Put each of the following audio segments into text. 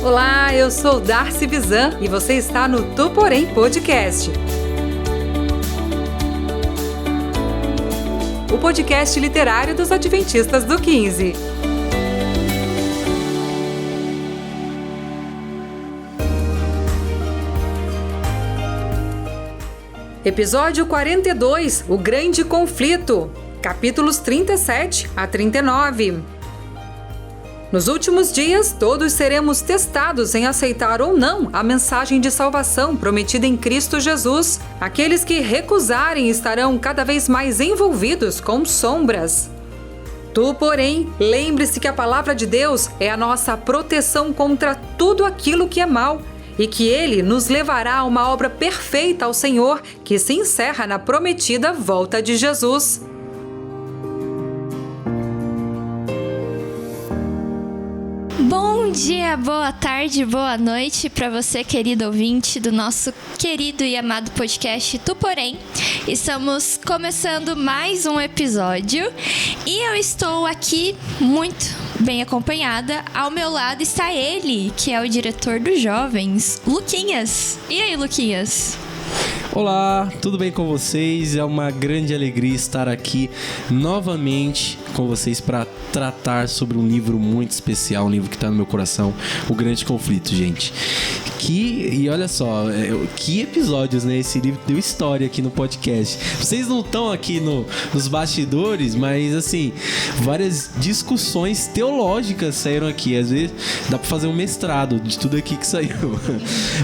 Olá, eu sou Darcy Bizan e você está no Tu Porém Podcast. O podcast literário dos Adventistas do 15. Episódio 42, O Grande Conflito, capítulos 37 a 39. Nos últimos dias, todos seremos testados em aceitar ou não a mensagem de salvação prometida em Cristo Jesus. Aqueles que recusarem estarão cada vez mais envolvidos com sombras. Tu, porém, lembre-se que a palavra de Deus é a nossa proteção contra tudo aquilo que é mal e que Ele nos levará a uma obra perfeita ao Senhor, que se encerra na prometida volta de Jesus. Bom dia, boa tarde, boa noite para você, querido ouvinte do nosso querido e amado podcast Tu Porém. Estamos começando mais um episódio e eu estou aqui muito bem acompanhada. Ao meu lado está ele, que é o diretor dos jovens, Luquinhas. E aí, Luquinhas? Olá, tudo bem com vocês? É uma grande alegria estar aqui novamente com vocês para tratar sobre um livro muito especial, um livro que está no meu coração, O Grande Conflito, gente. E olha só, que episódios, né? Esse livro deu história aqui no podcast. Vocês não estão aqui nos bastidores, mas assim, várias discussões teológicas saíram aqui. Às vezes dá para fazer um mestrado de tudo aqui que saiu.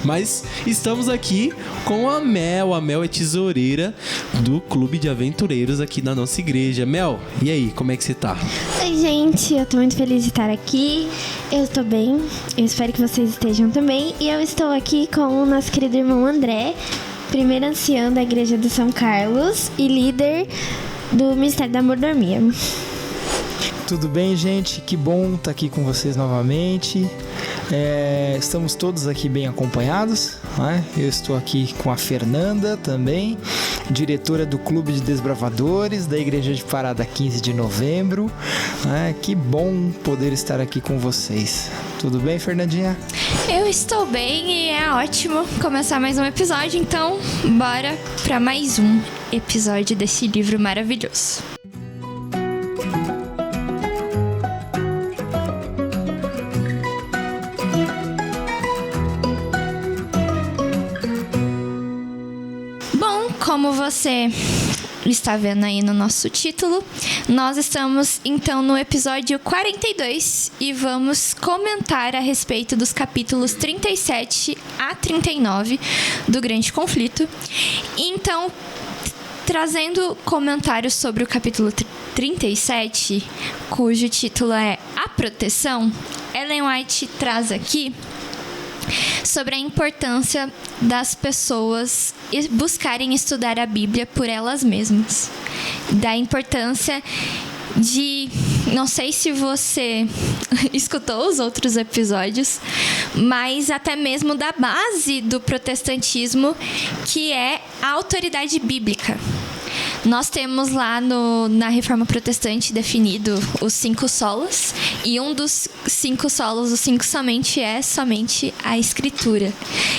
Mas estamos aqui com a Mel. A Mel é tesoureira do Clube de Aventureiros aqui da nossa igreja. Mel, e aí, como é que você tá? Oi, gente, eu tô muito feliz de estar aqui. Eu tô bem, eu espero que vocês estejam também. E eu estou aqui com o nosso querido irmão André, primeiro ancião da igreja de São Carlos e líder do Ministério da Mordomia. Tudo bem, gente? Que bom estar aqui com vocês novamente. Estamos todos aqui bem acompanhados, né? Eu estou aqui com a Fernanda também, diretora do Clube de Desbravadores da Igreja de Parada 15 de Novembro. Que bom poder estar aqui com vocês. Tudo bem, Fernandinha? Eu estou bem e é ótimo começar mais um episódio, então bora para mais um episódio desse livro maravilhoso. Como você está vendo aí no nosso título, nós estamos então no episódio 42 e vamos comentar a respeito dos capítulos 37 a 39 do Grande Conflito. Então, trazendo comentários sobre o capítulo 37, cujo título é A Proteção, Ellen White traz aqui sobre a importância das pessoas buscarem estudar a Bíblia por elas mesmas. Da importância de... Não sei se você escutou os outros episódios, mas até mesmo da base do protestantismo, que é a autoridade bíblica. Nós temos lá na Reforma Protestante definido os 5 solas, e um dos 5 solos, os 5 somente a Escritura.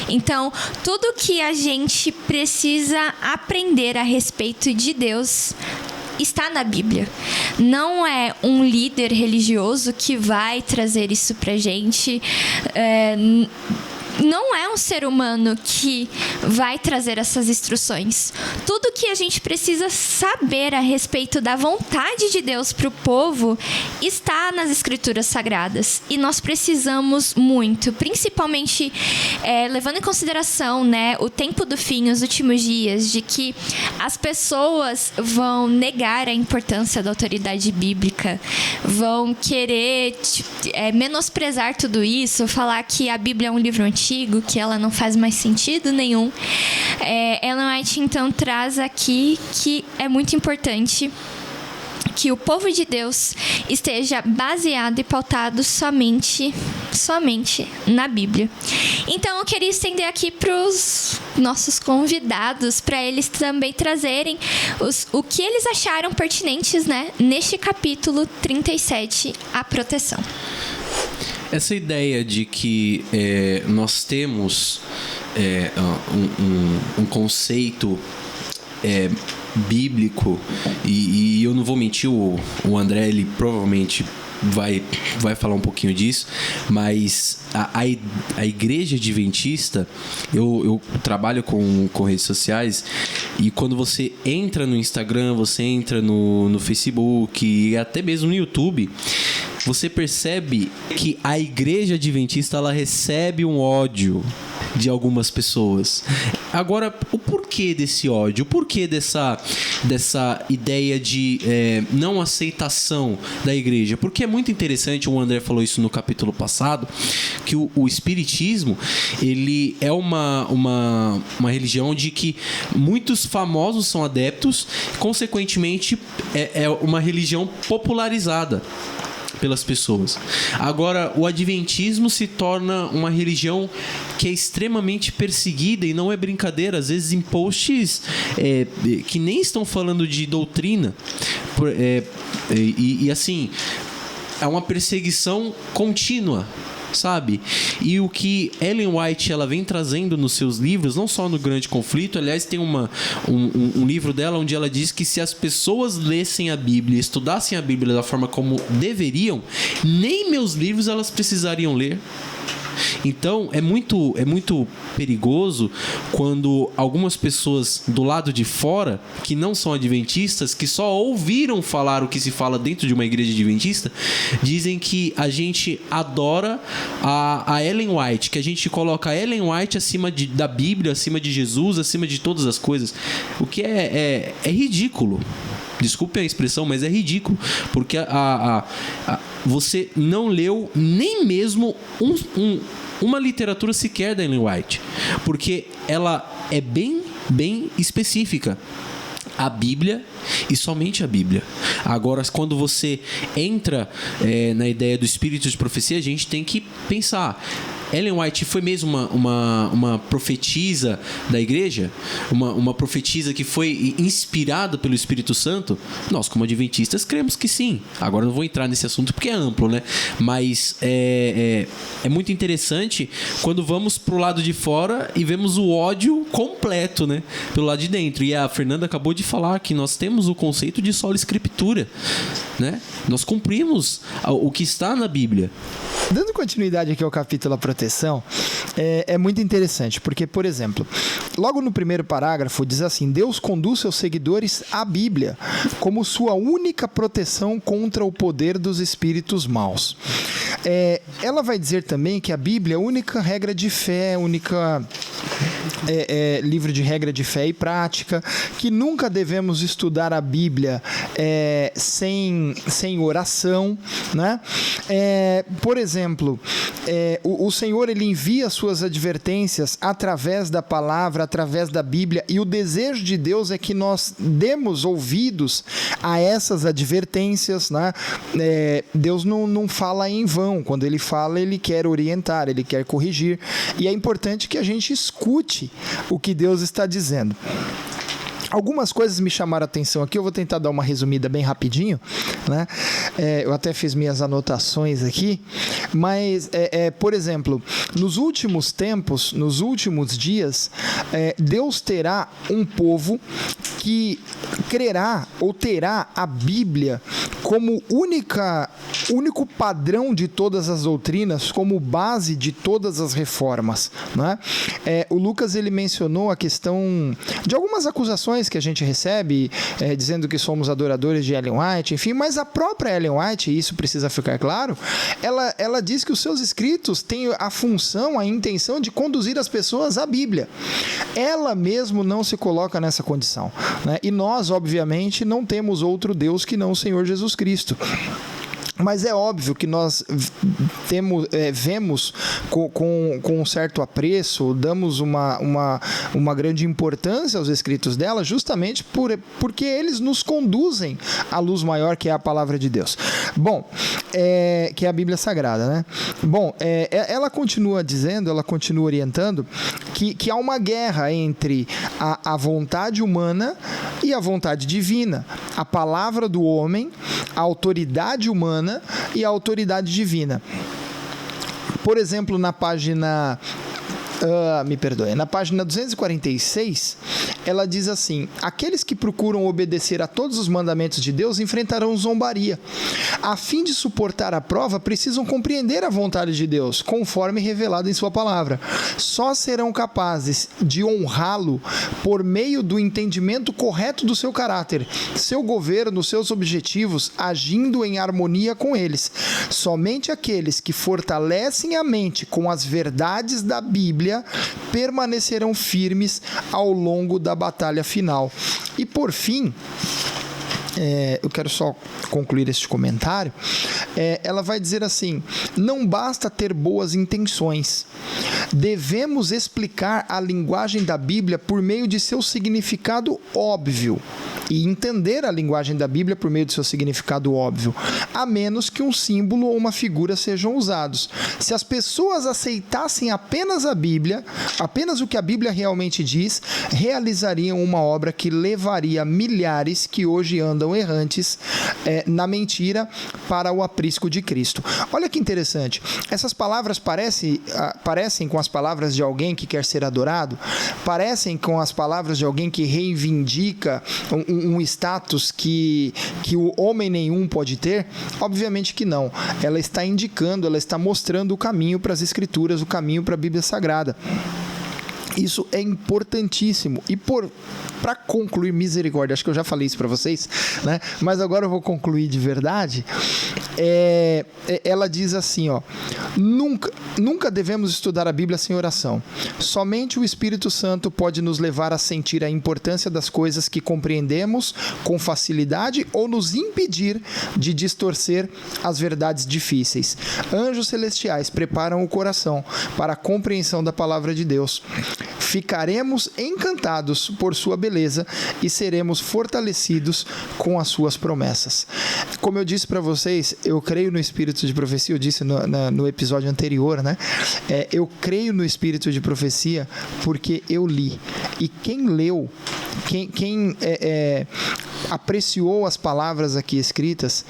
Então, tudo que a gente precisa aprender a respeito de Deus está na Bíblia. Não é um líder religioso que vai trazer isso pra gente. Não é um ser humano que vai trazer essas instruções. Tudo que a gente precisa saber a respeito da vontade de Deus para o povo está nas Escrituras Sagradas. E nós precisamos muito, principalmente levando em consideração, né, o tempo do fim, os últimos dias, de que as pessoas vão negar a importância da autoridade bíblica, vão querer menosprezar tudo isso, falar que a Bíblia é um livro antigo, que ela não faz mais sentido nenhum. Ellen White então traz aqui que é muito importante que o povo de Deus esteja baseado e pautado somente na Bíblia. Então eu queria estender aqui para os nossos convidados, para eles também trazerem o que eles acharam pertinentes, né, neste capítulo 37, a proteção. Essa ideia de que nós temos um conceito bíblico, e eu não vou mentir, o André, ele provavelmente vai falar um pouquinho disso, mas a igreja adventista, eu trabalho com redes sociais, e quando você entra no Instagram, você entra no Facebook e até mesmo no YouTube, você percebe que a igreja adventista, ela recebe um ódio de algumas pessoas. Agora, o porquê desse ódio? O porquê dessa ideia de não aceitação da igreja? Porque é muito interessante, o André falou isso no capítulo passado, que o espiritismo, ele é uma religião de que muitos famosos são adeptos, consequentemente é uma religião popularizada pelas pessoas. Agora, o adventismo se torna uma religião que é extremamente perseguida, e não é brincadeira, às vezes em posts que nem estão falando de doutrina, e assim, é uma perseguição contínua, sabe? E o que Ellen White, ela vem trazendo nos seus livros, não só no Grande Conflito, aliás, tem um livro dela onde ela diz que se as pessoas lessem a Bíblia, estudassem a Bíblia da forma como deveriam, nem meus livros elas precisariam ler. Então é muito perigoso quando algumas pessoas do lado de fora, que não são adventistas, que só ouviram falar o que se fala dentro de uma igreja adventista, dizem que a gente adora a Ellen White, que a gente coloca a Ellen White acima da Bíblia, acima de Jesus, acima de todas as coisas, o que é ridículo. Desculpe a expressão, mas é ridículo, porque você não leu nem mesmo uma literatura sequer da Ellen White, porque ela é bem específica. A Bíblia e somente a Bíblia. Agora, quando você entra na ideia do espírito de profecia, a gente tem que pensar: Ellen White foi mesmo uma profetisa da igreja? Uma profetisa que foi inspirada pelo Espírito Santo? Nós, como adventistas, cremos que sim. Agora não vou entrar nesse assunto porque é amplo, né? Mas é muito interessante quando vamos pro lado de fora e vemos o ódio completo, né? Pelo lado de dentro. E a Fernanda acabou de falar que nós temos o conceito de sola escritura, né? Nós cumprimos o que está na Bíblia. Dando continuidade aqui ao capítulo A Proteção, é muito interessante, porque, por exemplo, logo no primeiro parágrafo diz assim: Deus conduz seus seguidores à Bíblia como sua única proteção contra o poder dos espíritos maus. Ela vai dizer também que a Bíblia é a única regra de fé, livro de regra de fé e prática, que nunca devemos estudar a Bíblia sem oração, né? Por exemplo, o Senhor, ele envia suas advertências através da palavra, através da Bíblia, e o desejo de Deus é que nós demos ouvidos a essas advertências, né? Deus não fala em vão. Quando ele fala, ele quer orientar, ele quer corrigir, e é importante que a gente escute o que Deus está dizendo. Algumas coisas me chamaram a atenção aqui, eu vou tentar dar uma resumida bem rapidinho, né? Eu até fiz minhas anotações aqui, mas, por exemplo, nos últimos tempos, nos últimos dias, Deus terá um povo que crerá ou terá a Bíblia como único padrão de todas as doutrinas, como base de todas as reformas, né? O Lucas, ele mencionou a questão de algumas acusações que a gente recebe, dizendo que somos adoradores de Ellen White, enfim, mas a própria Ellen White, e isso precisa ficar claro, ela diz que os seus escritos têm a função, a intenção de conduzir as pessoas à Bíblia. Ela mesmo não se coloca nessa condição, né? E nós, obviamente, não temos outro Deus que não o Senhor Jesus Cristo. Mas é óbvio que nós vemos com um certo apreço, damos uma grande importância aos escritos dela, justamente porque eles nos conduzem à luz maior, que é a palavra de Deus. Bom, que é a Bíblia Sagrada, né? Bom, ela continua dizendo, ela continua orientando que há uma guerra entre a vontade humana e a vontade divina, a palavra do homem, a autoridade humana e a autoridade divina. Por exemplo, na página... na página 246, ela diz assim: aqueles que procuram obedecer a todos os mandamentos de Deus enfrentarão zombaria. A fim de suportar a prova, precisam compreender a vontade de Deus, conforme revelado em sua palavra. Só serão capazes de honrá-lo por meio do entendimento correto do seu caráter, seu governo, seus objetivos, agindo em harmonia com eles. Somente aqueles que fortalecem a mente com as verdades da Bíblia permanecerão firmes ao longo da batalha final. E por fim, eu quero só concluir este comentário. Ela vai dizer assim: não basta ter boas intenções, devemos explicar a linguagem da Bíblia por meio de seu significado óbvio e entender a linguagem da Bíblia por meio de seu significado óbvio, a menos que um símbolo ou uma figura sejam usados. Se as pessoas aceitassem apenas a Bíblia, apenas o que a Bíblia realmente diz, realizariam uma obra que levaria milhares que hoje andam errantes na mentira para o aprisco de Cristo. Olha que interessante. Essas palavras parecem com as palavras de alguém que quer ser adorado? Parecem com as palavras de alguém que reivindica um status que o homem nenhum pode ter? Obviamente que não. Ela está indicando, ela está mostrando o caminho para as Escrituras, o caminho para a Bíblia Sagrada. Isso é importantíssimo. E para concluir, misericórdia, acho que eu já falei isso para vocês, né? Mas agora eu vou concluir de verdade. Ela diz assim, nunca devemos estudar a Bíblia sem oração. Somente o Espírito Santo pode nos levar a sentir a importância das coisas que compreendemos com facilidade ou nos impedir de distorcer as verdades difíceis. Anjos celestiais preparam o coração para a compreensão da palavra de Deus. Ficaremos encantados por sua beleza e seremos fortalecidos com as suas promessas. Como eu disse para vocês, eu creio no espírito de profecia. Eu disse no episódio anterior, né? Eu creio no espírito de profecia porque eu li. E quem leu, quem apreciou as palavras aqui escritas,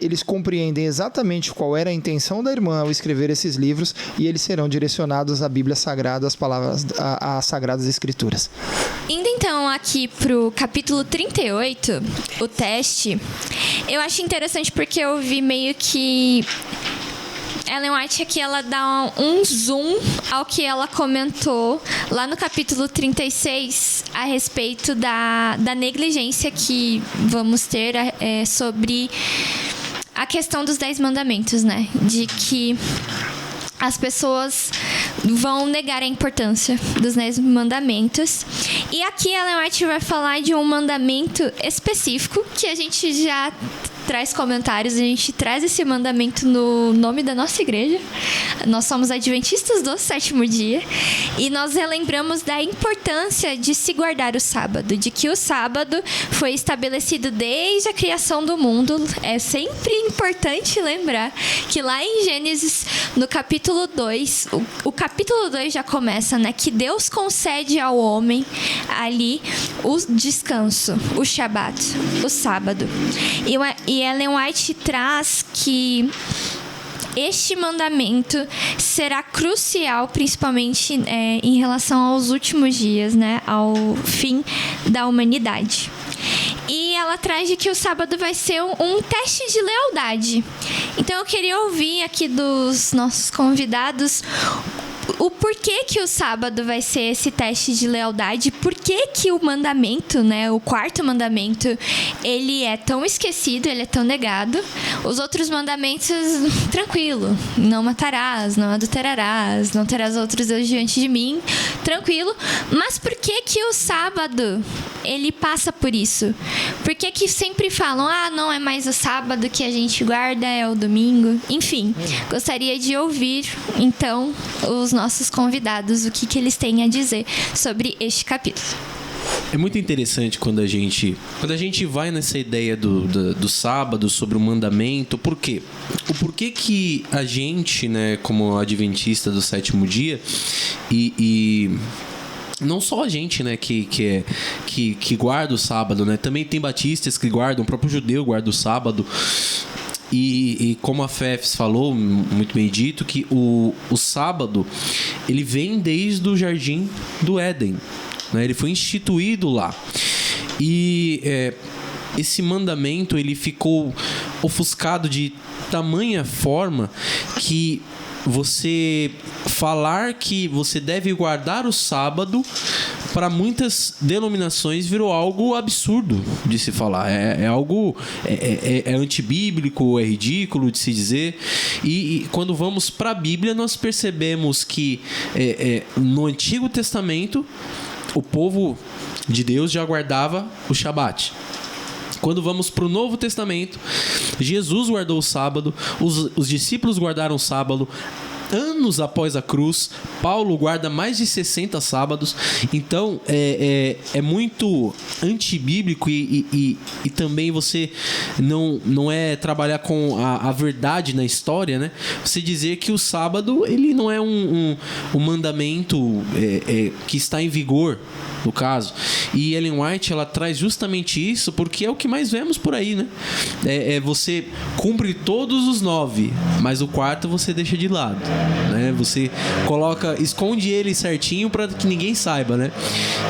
eles compreendem exatamente qual era a intenção da irmã ao escrever esses livros, e eles serão direcionados à Bíblia Sagrada, às palavras, às Sagradas Escrituras. Indo então aqui pro capítulo 38, o teste, eu acho interessante porque eu vi meio que Ellen White aqui, ela dá um zoom ao que ela comentou lá no capítulo 36 a respeito da negligência que vamos ter sobre a questão dos 10 mandamentos, né? De que as pessoas vão negar a importância dos 10 mandamentos. E aqui Ellen White vai falar de um mandamento específico que a gente já traz comentários, a gente traz esse mandamento no nome da nossa igreja. Nós somos adventistas do sétimo dia e nós relembramos da importância de se guardar o sábado, de que o sábado foi estabelecido desde a criação do mundo. É sempre importante lembrar que lá em Gênesis, no capítulo 2, o capítulo 2 já começa, né, que Deus concede ao homem ali o descanso, o Shabat, o sábado. E Ellen White traz que este mandamento será crucial, principalmente em relação aos últimos dias, né, ao fim da humanidade. E ela traz de que o sábado vai ser um teste de lealdade. Então eu queria ouvir aqui dos nossos convidados o porquê que o sábado vai ser esse teste de lealdade, por que o mandamento, né, o quarto mandamento, ele é tão esquecido, ele é tão negado. Os outros mandamentos, tranquilo, não matarás, não adulterarás, não terás outros deuses diante de mim, tranquilo. Mas por que o sábado, ele passa por isso? Por que sempre falam, não é mais o sábado que a gente guarda, é o domingo? Enfim, gostaria de ouvir, então, os nossos convidados, o que eles têm a dizer sobre este capítulo. É muito interessante quando a gente vai nessa ideia do sábado, sobre o mandamento. Por quê? O porquê que a gente, né, como adventista do sétimo dia, e não só a gente, né, que guarda o sábado, né? Também tem batistas que guardam, o próprio judeu guarda o sábado. E como a Fefs falou, muito bem dito, que o sábado, ele vem desde o Jardim do Éden, né? Ele foi instituído lá. E esse mandamento, ele ficou ofuscado de tamanha forma que você falar que você deve guardar o sábado, para muitas denominações virou algo absurdo de se falar. É algo antibíblico, é ridículo de se dizer. E quando vamos para a Bíblia, nós percebemos que no Antigo Testamento o povo de Deus já guardava o Shabat. Quando vamos para o Novo Testamento, Jesus guardou o sábado, os discípulos guardaram o sábado. Anos após a cruz, Paulo guarda mais de 60 sábados. Então é muito antibíblico e também você não é trabalhar com a verdade na história, né? Você dizer que o sábado ele não é um mandamento que está em vigor, no caso. E Ellen White, ela traz justamente isso porque é o que mais vemos por aí, né? Você cumpre todos os 9, mas o quarto você deixa de lado, né? Você esconde ele certinho para que ninguém saiba, né?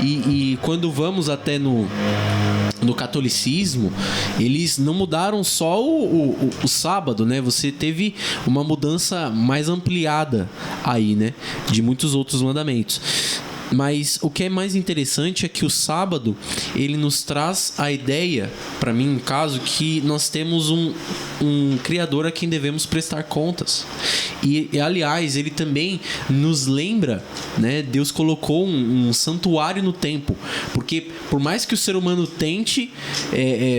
E quando vamos até no catolicismo, eles não mudaram só o sábado, né? Você teve uma mudança mais ampliada aí, né? De muitos outros mandamentos. Mas o que é mais interessante é que o sábado, ele nos traz a ideia, para mim, no caso, que nós temos um Criador a quem devemos prestar contas. E aliás, ele também nos lembra, né? Deus colocou um santuário no templo. Porque por mais que o ser humano tente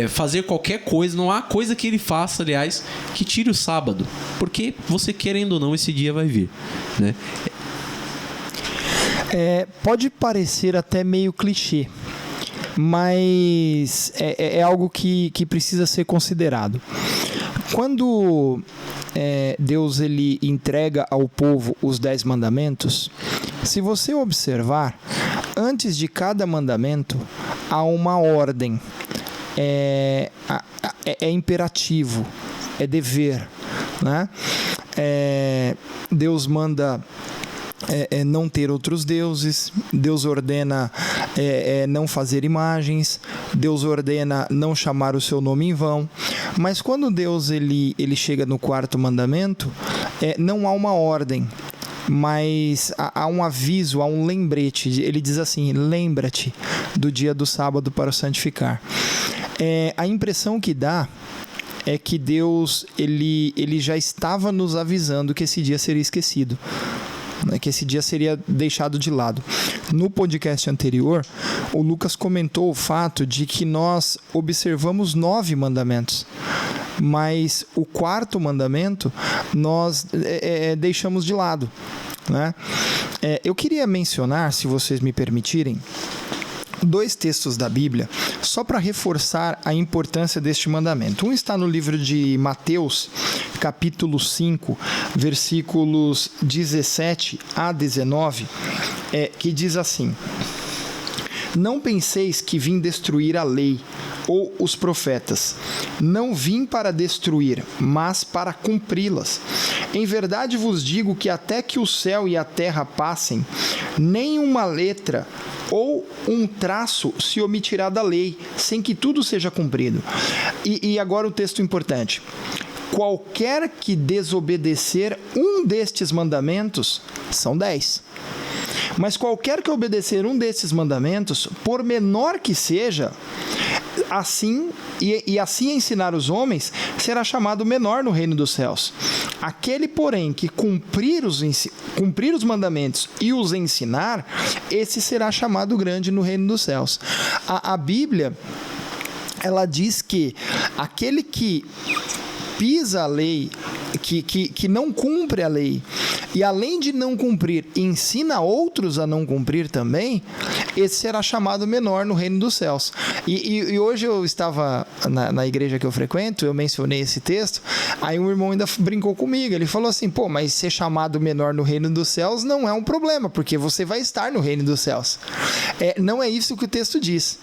fazer qualquer coisa, não há coisa que ele faça, aliás, que tire o sábado. Porque você querendo ou não, esse dia vai vir, né? Pode parecer até meio clichê, mas é algo que precisa ser considerado. Quando Deus ele entrega ao povo os 10 mandamentos, se você observar, antes de cada mandamento há uma ordem, é imperativo, é dever, né? Deus manda não ter outros deuses, Deus ordena não fazer imagens, Deus ordena não chamar o seu nome em vão. Mas quando Deus ele chega no 4º mandamento, não há uma ordem, mas há um aviso, há um lembrete. Ele diz assim: lembra-te do dia do sábado para o santificar. A impressão que dá é que Deus ele já estava nos avisando que esse dia seria esquecido, que esse dia seria deixado de lado. No podcast anterior, o Lucas comentou o fato de que nós observamos 9 mandamentos, mas o 4º mandamento nós deixamos de lado, né? Eu queria mencionar, se vocês me permitirem, 2 textos da Bíblia, só para reforçar a importância deste mandamento. Um está no livro de Mateus, capítulo 5, versículos 17 a 19, que diz assim: não penseis que vim destruir a lei ou os profetas. Não vim para destruir, mas para cumpri-las. Em verdade vos digo que até que o céu e a terra passem, nem uma letra ou um traço se omitirá da lei, sem que tudo seja cumprido. E agora o texto importante: qualquer que desobedecer um destes mandamentos, são 10. Mas qualquer que obedecer um desses mandamentos, por menor que seja, assim assim ensinar os homens, será chamado menor no reino dos céus. Aquele, porém, que cumprir os mandamentos e os ensinar, esse será chamado grande no reino dos céus. A Bíblia, ela diz que aquele que pisa a lei, que não cumpre a lei e além de não cumprir, ensina outros a não cumprir também, esse será chamado menor no reino dos céus. E hoje eu estava na igreja que eu frequento, eu mencionei esse texto, aí um irmão ainda brincou comigo, ele falou assim, pô, mas ser chamado menor no reino dos céus não é um problema, porque você vai estar no reino dos céus. Não é isso que o texto diz.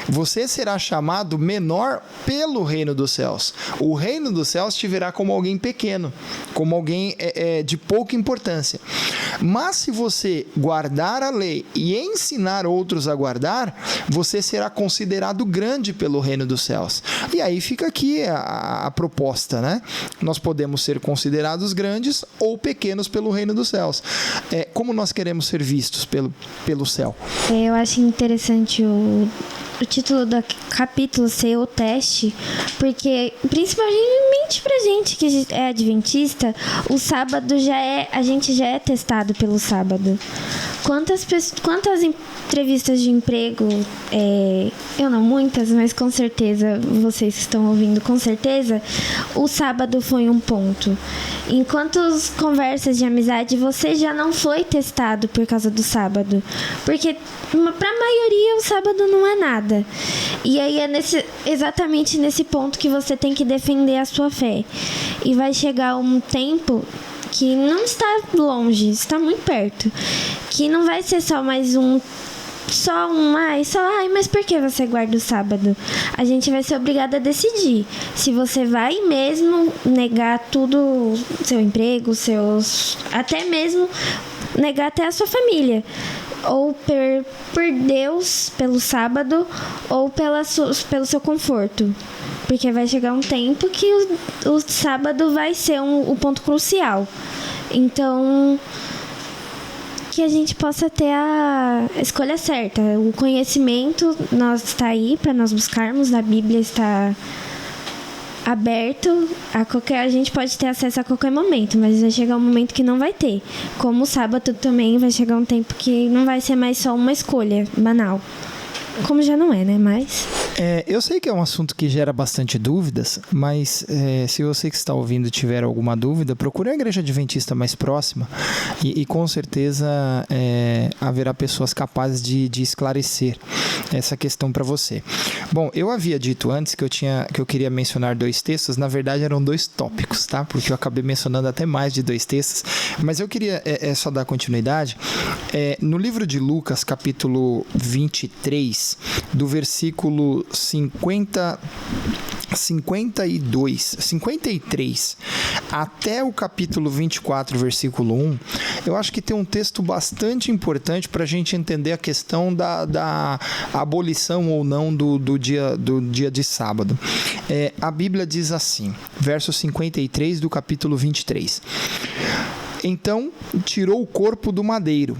Você será chamado menor pelo reino dos céus. O reino dos céus te verá como alguém pequeno, como alguém de pouca importância. Mas se você guardar a lei e ensinar outros a guardar, você será considerado grande pelo reino dos céus. E aí fica aqui a proposta, né? Nós podemos ser considerados grandes ou pequenos pelo reino dos céus. Como nós queremos ser vistos pelo céu? Eu acho interessante o título do capítulo ser o teste, porque principalmente pra gente que é adventista, o sábado a gente já é testado pelo sábado. Quantas entrevistas de emprego, eu não muitas, mas com certeza, vocês que estão ouvindo, com certeza, o sábado foi um ponto. Em quantas conversas de amizade você já não foi testado por causa do sábado? Porque pra maioria o sábado não é nada. E aí é exatamente nesse ponto que você tem que defender a sua fé. E vai chegar um tempo que não está longe, está muito perto. Que não vai ser só mais mas por que você guarda o sábado? A gente vai ser obrigado a decidir se você vai mesmo negar tudo, seu emprego, até mesmo negar até a sua família, ou por Deus, pelo sábado, ou pelo seu conforto. Porque vai chegar um tempo que o sábado vai ser o ponto crucial. Então, que a gente possa ter a escolha certa. O conhecimento está aí para nós buscarmos, a Bíblia está aberto, a gente pode ter acesso a qualquer momento, mas vai chegar um momento que não vai ter. Como o sábado também vai chegar um tempo que não vai ser mais só uma escolha banal. Como já não é, né? Mas... eu sei que é um assunto que gera bastante dúvidas, mas se você que está ouvindo tiver alguma dúvida, procure a igreja adventista mais próxima e com certeza haverá pessoas capazes de esclarecer essa questão para você. Bom, eu havia dito antes que eu queria mencionar 2 textos, na verdade eram 2 tópicos, tá? Porque eu acabei mencionando até mais de 2 textos, mas eu queria só dar continuidade. No livro de Lucas, capítulo 23, do versículo 53 até o capítulo 24, versículo 1, eu acho que tem um texto bastante importante para a gente entender a questão da abolição ou não do dia de sábado. A Bíblia diz assim, verso 53 do capítulo 23. Então, tirou o corpo do madeiro,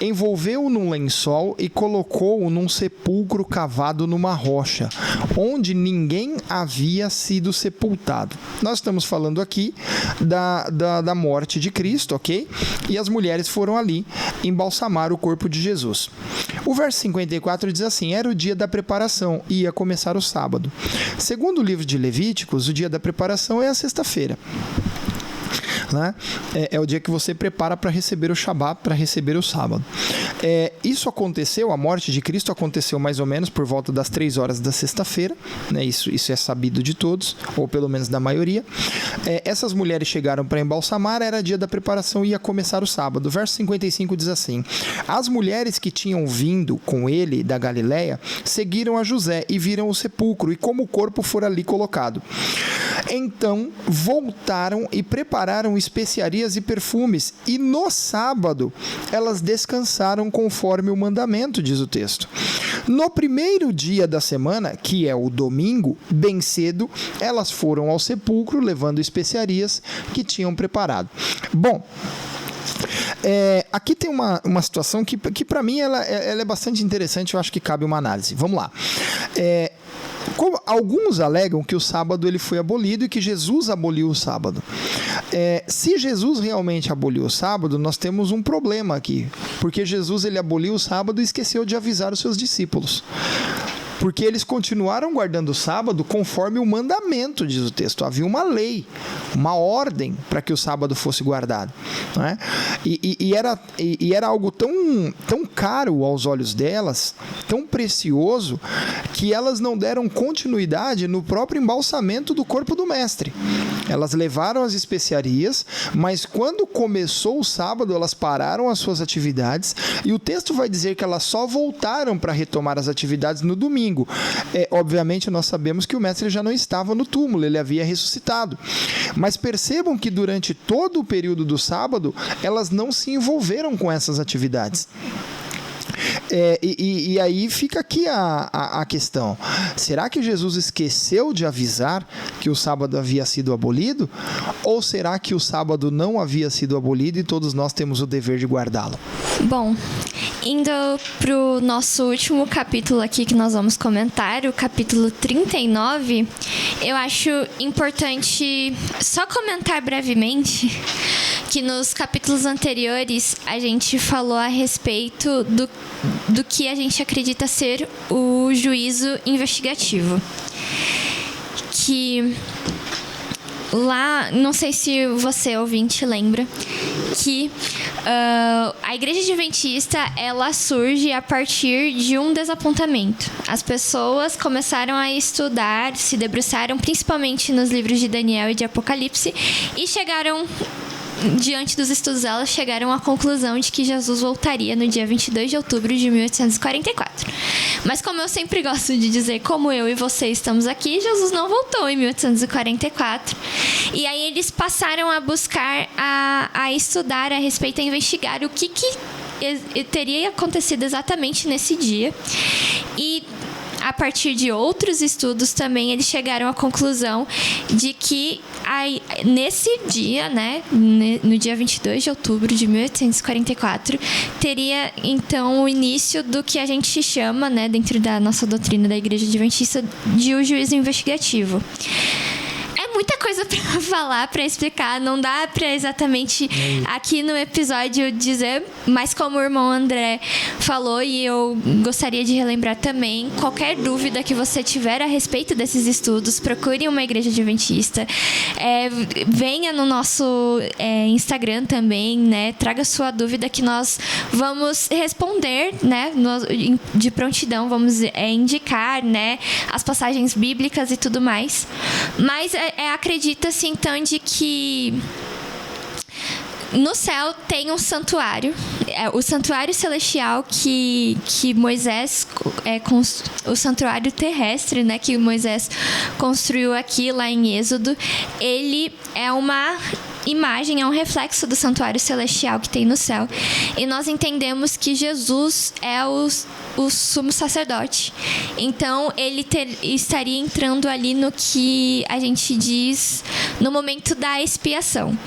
envolveu-o num lençol e colocou-o num sepulcro cavado numa rocha, onde ninguém havia sido sepultado. Nós estamos falando aqui da morte de Cristo, ok? E as mulheres foram ali embalsamar o corpo de Jesus. O verso 54 diz assim, era o dia da preparação e ia começar o sábado. Segundo o livro de Levíticos, o dia da preparação é a sexta-feira. Né? É o dia que você prepara para receber o Shabat, para receber o sábado. Isso aconteceu, a morte de Cristo aconteceu mais ou menos por volta das 3 horas da sexta-feira, né? Isso é sabido de todos, ou pelo menos da maioria. Essas mulheres chegaram para embalsamar, era dia da preparação e ia começar o sábado. O verso 55 diz assim, as mulheres que tinham vindo com ele da Galileia seguiram a José e viram o sepulcro e como o corpo fora ali colocado. Então voltaram e prepararam especiarias e perfumes, e no sábado elas descansaram conforme o mandamento, diz o texto. No primeiro dia da semana, que é o domingo, bem cedo, elas foram ao sepulcro levando especiarias que tinham preparado. Bom, aqui tem uma situação que para mim ela é bastante interessante, eu acho que cabe uma análise. Vamos lá. Alguns alegam que o sábado ele foi abolido e que Jesus aboliu o sábado. Se Jesus realmente aboliu o sábado, nós temos um problema aqui, porque Jesus ele aboliu o sábado e esqueceu de avisar os seus discípulos. porque eles continuaram guardando o sábado conforme o mandamento, diz o texto. Havia uma lei, uma ordem para que o sábado fosse guardado, né? E era algo tão caro aos olhos delas, tão precioso, que elas não deram continuidade no próprio embalsamento do corpo do mestre. Elas levaram as especiarias, mas quando começou o sábado, elas pararam as suas atividades, e o texto vai dizer que elas só voltaram para retomar as atividades no domingo. Obviamente, nós sabemos que o mestre já não estava no túmulo, ele havia ressuscitado. Mas percebam que durante todo o período do sábado, elas não se envolveram com essas atividades. E aí fica aqui a questão. Será que Jesus esqueceu de avisar que o sábado havia sido abolido? Ou será que o sábado não havia sido abolido e todos nós temos o dever de guardá-lo? Bom, indo pro nosso último capítulo aqui que nós vamos comentar, o capítulo 39, eu acho importante só comentar brevemente que nos capítulos anteriores a gente falou a respeito do que a gente acredita ser o juízo investigativo. Que lá, não sei se você, ouvinte, lembra, que a Igreja Adventista, ela surge a partir de um desapontamento. As pessoas começaram a estudar, se debruçaram principalmente nos livros de Daniel e de Apocalipse e chegaram... Diante dos estudos, elas chegaram à conclusão de que Jesus voltaria no dia 22 de outubro de 1844. Mas como eu sempre gosto de dizer, como eu e você estamos aqui, Jesus não voltou em 1844. E aí eles passaram a buscar, a estudar a respeito, a investigar o que teria acontecido exatamente nesse dia. E a partir de outros estudos também, eles chegaram à conclusão de que nesse dia, né, no dia 22 de outubro de 1844, teria então o início do que a gente chama, né, dentro da nossa doutrina da Igreja Adventista, de o juízo investigativo. Muita coisa para falar, para explicar, não dá para exatamente aqui no episódio dizer, mas como o irmão André falou, e eu gostaria de relembrar também, qualquer dúvida que você tiver a respeito desses estudos, procure uma igreja adventista, venha no nosso Instagram também, né, traga sua dúvida que nós vamos responder, né, de prontidão, vamos indicar, né, as passagens bíblicas e tudo mais, mas acredita-se então de que no céu tem um santuário, o santuário celestial que Moisés, o santuário terrestre, né, que Moisés construiu aqui lá em Êxodo, ele é uma imagem, é um reflexo do santuário celestial que tem no céu. E nós entendemos que Jesus é o sumo sacerdote. Então, ele estaria entrando ali no que a gente diz no momento da expiação.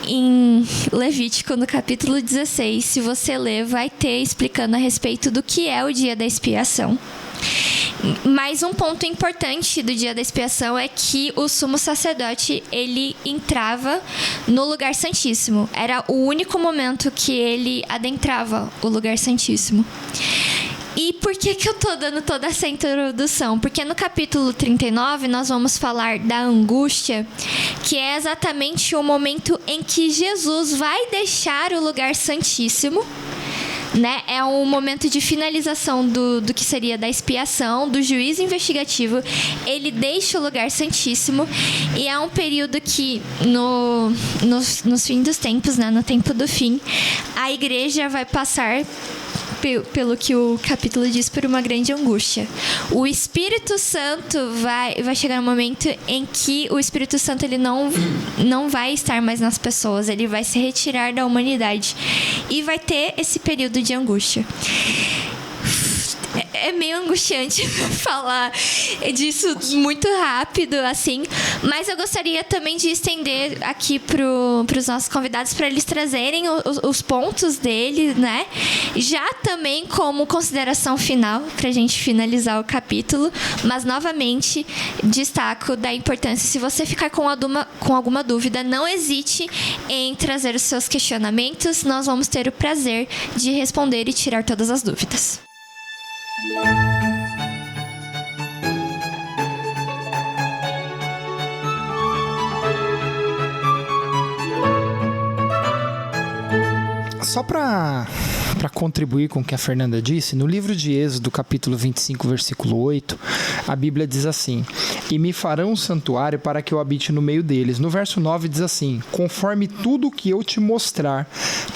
Em Levítico, no capítulo 16, se você ler, vai ter explicando a respeito do que é o dia da expiação. Mas um ponto importante do dia da expiação é que o sumo sacerdote, ele entrava no lugar santíssimo. Era o único momento que ele adentrava o lugar santíssimo. E por que eu tô dando toda essa introdução? Porque no capítulo 39 nós vamos falar da angústia, que é exatamente o momento em que Jesus vai deixar o lugar santíssimo, né? É um momento de finalização do que seria da expiação, do juízo investigativo. Ele deixa o lugar santíssimo e é um período que nos fins dos tempos, né? No tempo do fim, a igreja vai passar, pelo que o capítulo diz, por uma grande angústia. O Espírito Santo vai chegar um momento em que o Espírito Santo ele não vai estar mais nas pessoas, ele vai se retirar da humanidade e vai ter esse período de angústia. É meio angustiante falar disso muito rápido, assim. Mas eu gostaria também de estender aqui para os nossos convidados, para eles trazerem os pontos deles, né? Já também como consideração final, para a gente finalizar o capítulo. Mas, novamente, destaco da importância. Se você ficar com alguma dúvida, não hesite em trazer os seus questionamentos. Nós vamos ter o prazer de responder e tirar todas as dúvidas. Só para contribuir com o que a Fernanda disse, no livro de Êxodo, capítulo 25, versículo 8, a Bíblia diz assim: e me farão um santuário para que eu habite no meio deles. No verso 9 diz assim: conforme tudo que eu te mostrar,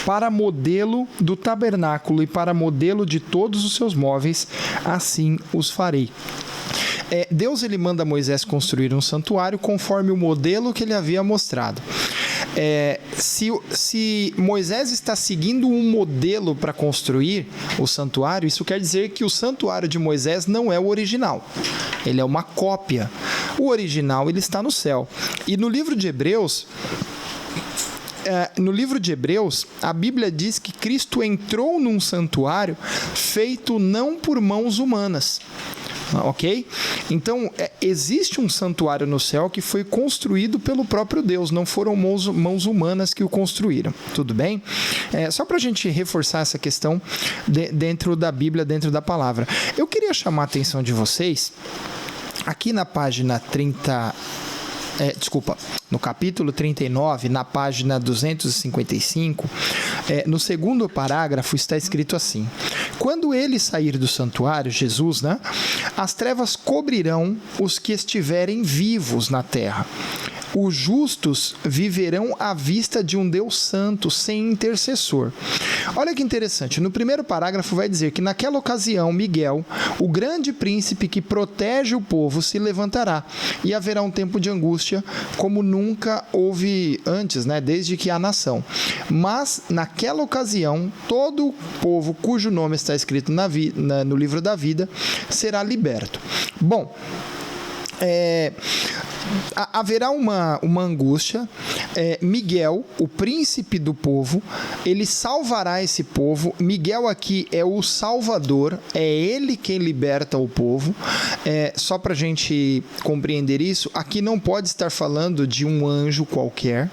para modelo do tabernáculo e para modelo de todos os seus móveis, assim os farei. Deus ele manda Moisés construir um santuário conforme o modelo que ele havia mostrado. Se Moisés está seguindo um modelo para construir o santuário, isso quer dizer que o santuário de Moisés não é o original. Ele é uma cópia. O original ele está no céu. E no livro de Hebreus, a Bíblia diz que Cristo entrou num santuário feito não por mãos humanas. Ok? Então, existe um santuário no céu que foi construído pelo próprio Deus, não foram mãos humanas que o construíram. Tudo bem? Só para a gente reforçar essa questão dentro da Bíblia, dentro da palavra. Eu queria chamar a atenção de vocês, aqui na página 30... no capítulo 39, na página 255, no segundo parágrafo está escrito assim: quando ele sair do santuário, Jesus, né, as trevas cobrirão os que estiverem vivos na terra. Os justos viverão à vista de um Deus santo, sem intercessor. Olha que interessante, no primeiro parágrafo vai dizer que naquela ocasião Miguel, o grande príncipe que protege o povo, se levantará e haverá um tempo de angústia como nunca houve antes, né, desde que há nação. Mas naquela ocasião todo o povo cujo nome está escrito no livro da vida será liberto. Bom, haverá uma angústia. Miguel, o príncipe do povo, ele salvará esse povo. Miguel aqui é o salvador, é ele quem liberta o povo. Só para a gente compreender isso, aqui não pode estar falando de um anjo qualquer,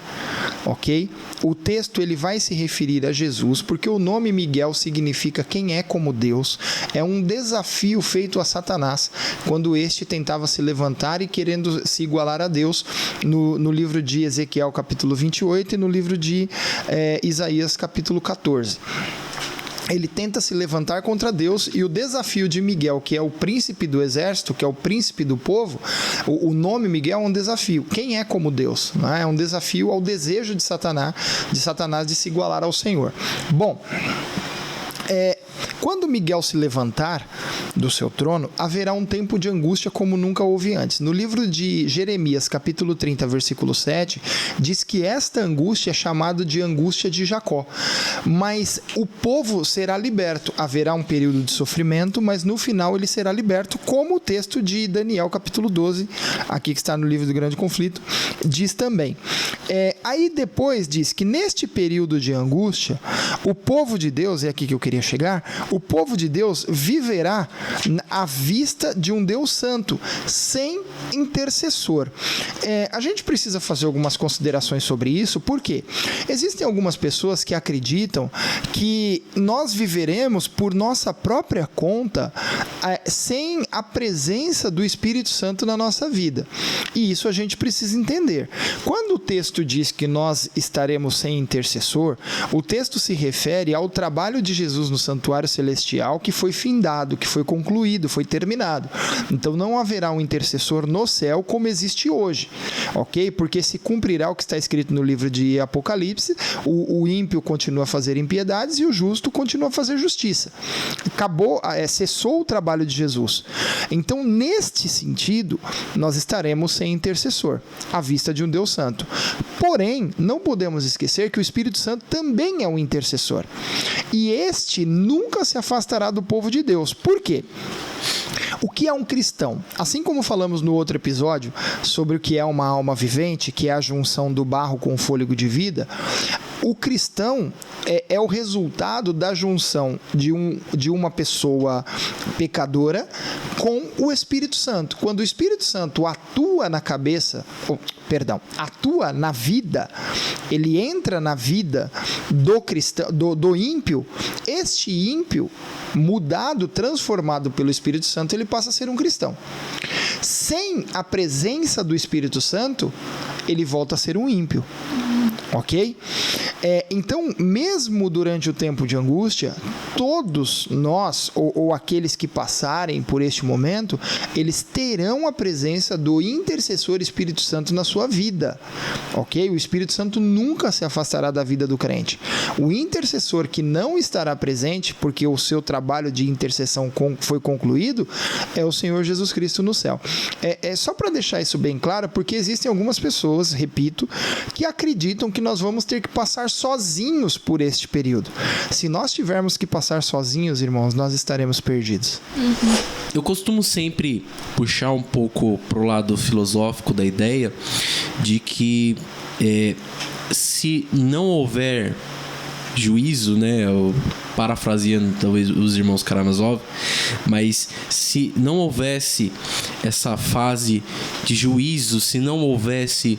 ok? O texto ele vai se referir a Jesus, porque o nome Miguel significa quem é como Deus. É um desafio feito a Satanás, quando este tentava se levantar e querendo se igualar a Deus, no livro de Ezequiel, capítulo 28, e no livro de Isaías, capítulo 14. Ele tenta se levantar contra Deus, e o desafio de Miguel, que é o príncipe do exército, que é o príncipe do povo, o nome Miguel é um desafio. Quem é como Deus? É um desafio ao desejo de Satanás de se igualar ao Senhor. Bom, quando Miguel se levantar do seu trono, haverá um tempo de angústia como nunca houve antes. No livro de Jeremias, capítulo 30, versículo 7, diz que esta angústia é chamada de angústia de Jacó. Mas o povo será liberto. Haverá um período de sofrimento, mas no final ele será liberto, como o texto de Daniel, capítulo 12, aqui que está no livro do Grande Conflito, diz também. Aí depois diz que neste período de angústia, o povo de Deus, é aqui que eu queria chegar, o povo de Deus viverá à vista de um Deus santo, sem intercessor. A gente precisa fazer algumas considerações sobre isso, porque existem algumas pessoas que acreditam que nós viveremos por nossa própria conta, sem a presença do Espírito Santo na nossa vida. E isso a gente precisa entender. Quando o texto diz que nós estaremos sem intercessor, o texto se refere ao trabalho de Jesus no santuário celestial, que foi findado, que foi concluído, foi terminado. Então não haverá um intercessor no céu como existe hoje, ok? Porque se cumprirá o que está escrito no livro de Apocalipse, o ímpio continua a fazer impiedades e o justo continua a fazer justiça. Acabou, cessou o trabalho de Jesus. Então, neste sentido, nós estaremos sem intercessor, à vista de um Deus santo. Porém, não podemos esquecer que o Espírito Santo também é um intercessor. E este nunca se afastará do povo de Deus. Por quê? O que é um cristão? Assim como falamos no outro episódio sobre o que é uma alma vivente, que é a junção do barro com o fôlego de vida, o cristão é o resultado da junção de uma pessoa pecadora com o Espírito Santo. Quando o Espírito Santo atua na cabeça, atua na vida, ele entra na vida do cristão, do ímpio, este ímpio, mudado, transformado pelo Espírito Santo, ele passa a ser um cristão. Sem a presença do Espírito Santo, ele volta a ser um ímpio. Ok? Então, mesmo durante o tempo de angústia, todos nós, ou aqueles que passarem por este momento, eles terão a presença do intercessor Espírito Santo na sua vida. Ok? O Espírito Santo nunca se afastará da vida do crente. O intercessor que não estará presente, porque o seu trabalho de intercessão foi concluído, é o Senhor Jesus Cristo no céu. É só para deixar isso bem claro, porque existem algumas pessoas, repito, que acreditam que nós vamos ter que passar sozinhos por este período. Se nós tivermos que passar sozinhos, irmãos, nós estaremos perdidos. Eu costumo sempre puxar um pouco pro lado filosófico da ideia de que se não houver juízo, né, parafraseando talvez os irmãos Karamazov, mas se não houvesse essa fase de juízo, se não houvesse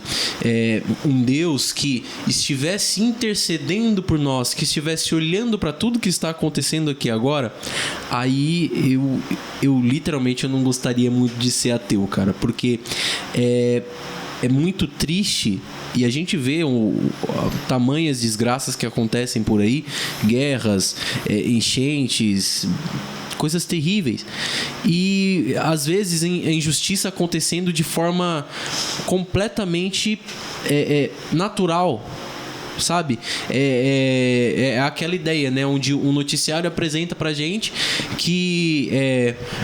um Deus que estivesse intercedendo por nós, que estivesse olhando para tudo que está acontecendo aqui agora, aí eu literalmente eu não gostaria muito de ser ateu, cara, porque é muito triste e a gente vê tamanhas desgraças que acontecem por aí, guerras, enchentes, coisas terríveis, e às vezes a injustiça acontecendo de forma completamente natural, sabe? É aquela ideia, né, onde o noticiário apresenta pra gente que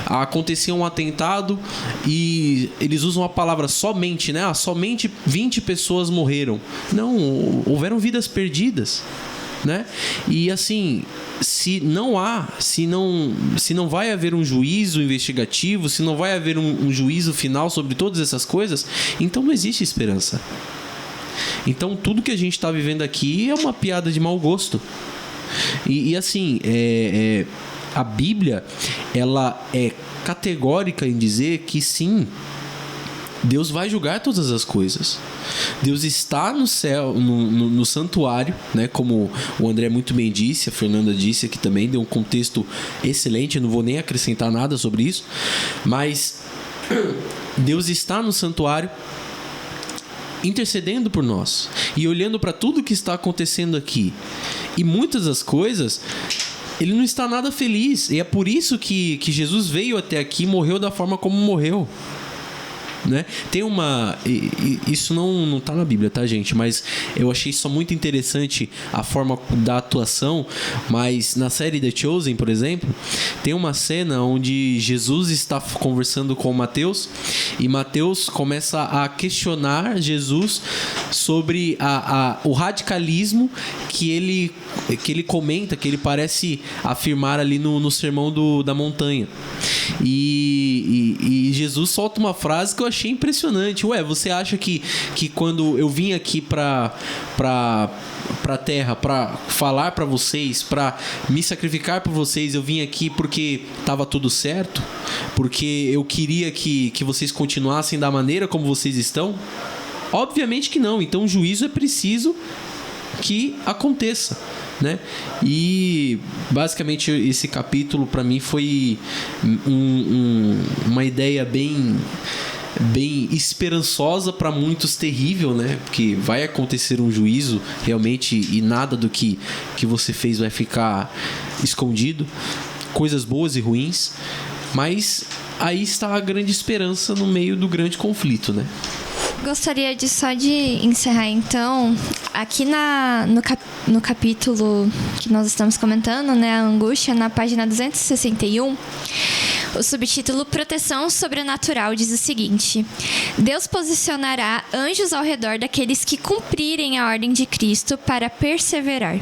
aconteceu um atentado e eles usam a palavra somente, né? Somente 20 pessoas morreram. Não, houveram vidas perdidas, né? E assim, se não vai haver um juízo investigativo, se não vai haver um juízo final sobre todas essas coisas, então não existe esperança. Então tudo que a gente está vivendo aqui é uma piada de mau gosto. E assim, a Bíblia, ela é categórica em dizer que sim, Deus vai julgar todas as coisas. Deus está no céu, no santuário, né? Como o André muito bem disse, a Fernanda disse aqui também, deu um contexto excelente, eu não vou nem acrescentar nada sobre isso, mas Deus está no santuário intercedendo por nós e olhando para tudo que está acontecendo aqui, e muitas das coisas ele não está nada feliz, e é por isso que Jesus veio até aqui e morreu da forma como morreu, né? Tem isso não tá na Bíblia, tá, gente? Mas eu achei só muito interessante a forma da atuação. Mas na série The Chosen, por exemplo, tem uma cena onde Jesus está conversando com Mateus e Mateus começa a questionar Jesus sobre o radicalismo que ele comenta, que ele parece afirmar ali no Sermão da Montanha. E Jesus solta uma frase que eu achei impressionante. Você acha que quando eu vim aqui pra terra, pra falar pra vocês, pra me sacrificar por vocês, eu vim aqui porque tava tudo certo? Porque eu queria que vocês continuassem da maneira como vocês estão? Obviamente que não. Então o juízo é preciso que aconteça, né? E basicamente esse capítulo para mim foi uma ideia bem esperançosa, para muitos terrível, né? Porque vai acontecer um juízo realmente e nada do que você fez vai ficar escondido, coisas boas e ruins, mas aí está a grande esperança no meio do grande conflito, né? Gostaria de encerrar então aqui no capítulo que nós estamos comentando, né, a angústia, na página 261. O subtítulo Proteção Sobrenatural diz o seguinte: Deus posicionará anjos ao redor daqueles que cumprirem a ordem de Cristo para perseverar.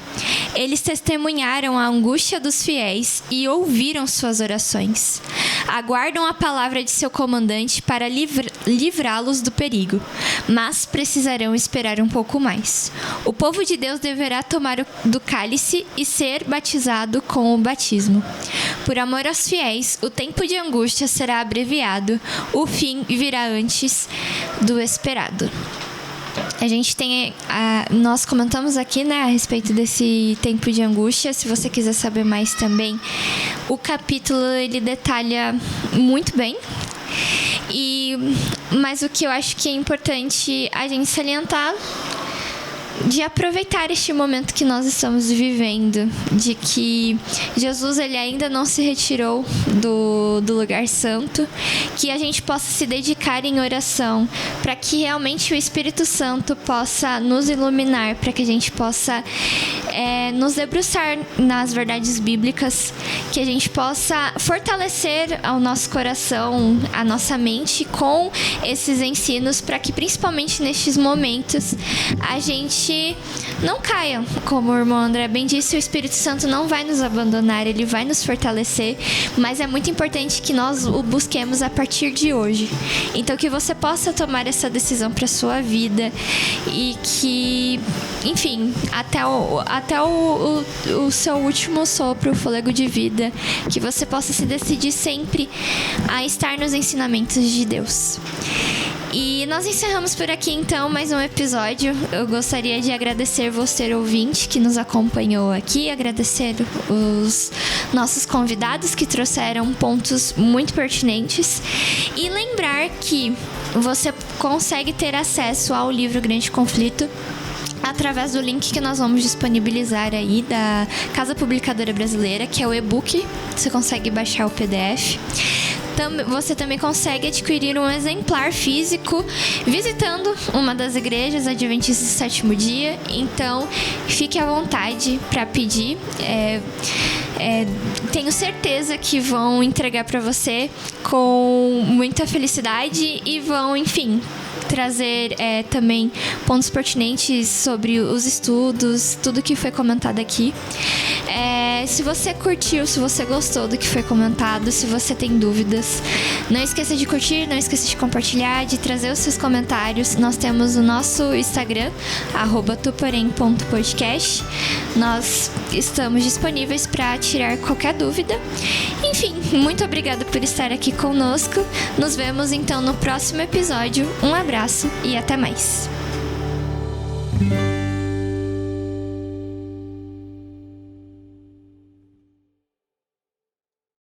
Eles testemunharam a angústia dos fiéis e ouviram suas orações. Aguardam a palavra de seu comandante para livrá-los do perigo, mas precisarão esperar um pouco mais. O povo de Deus deverá tomar do cálice e ser batizado com o batismo. Por amor aos fiéis, o tempo de angústia será abreviado, o fim virá antes do esperado. A gente nós comentamos aqui, né, a respeito desse tempo de angústia. Se você quiser saber mais também, o capítulo ele detalha muito bem. Mas o que eu acho que é importante a gente salientar de aproveitar este momento que nós estamos vivendo, de que Jesus ele ainda não se retirou do lugar santo, que a gente possa se dedicar em oração para que realmente o Espírito Santo possa nos iluminar, para que a gente possa nos debruçar nas verdades bíblicas, que a gente possa fortalecer ao nosso coração, a nossa mente com esses ensinos, para que principalmente nestes momentos a gente não caia. Como o irmão André bem disse, o Espírito Santo não vai nos abandonar, ele vai nos fortalecer, mas é muito importante que nós o busquemos a partir de hoje. Então que você possa tomar essa decisão para sua vida e que, enfim, até o seu último sopro, o fôlego de vida, que você possa se decidir sempre a estar nos ensinamentos de Deus. E nós encerramos por aqui, então, mais um episódio. Eu gostaria de agradecer você, ouvinte, que nos acompanhou aqui, agradecer os nossos convidados que trouxeram pontos muito pertinentes e lembrar que você consegue ter acesso ao livro Grande Conflito através do link que nós vamos disponibilizar aí da Casa Publicadora Brasileira, que é o e-book. Você consegue baixar o PDF. Você também consegue adquirir um exemplar físico visitando uma das igrejas adventistas do sétimo dia. Então, fique à vontade para pedir. Tenho certeza que vão entregar para você com muita felicidade e vão, enfim, trazer também pontos pertinentes sobre os estudos, tudo que foi comentado aqui. Se você curtiu, se você gostou do que foi comentado, se você tem dúvidas, não esqueça de curtir, não esqueça de compartilhar, de trazer os seus comentários. Nós temos o nosso Instagram, @tuporém.podcast. Nós estamos disponíveis para tirar qualquer dúvida. Enfim, muito obrigada por estar aqui conosco. Nos vemos então no próximo episódio. Um abraço e até mais.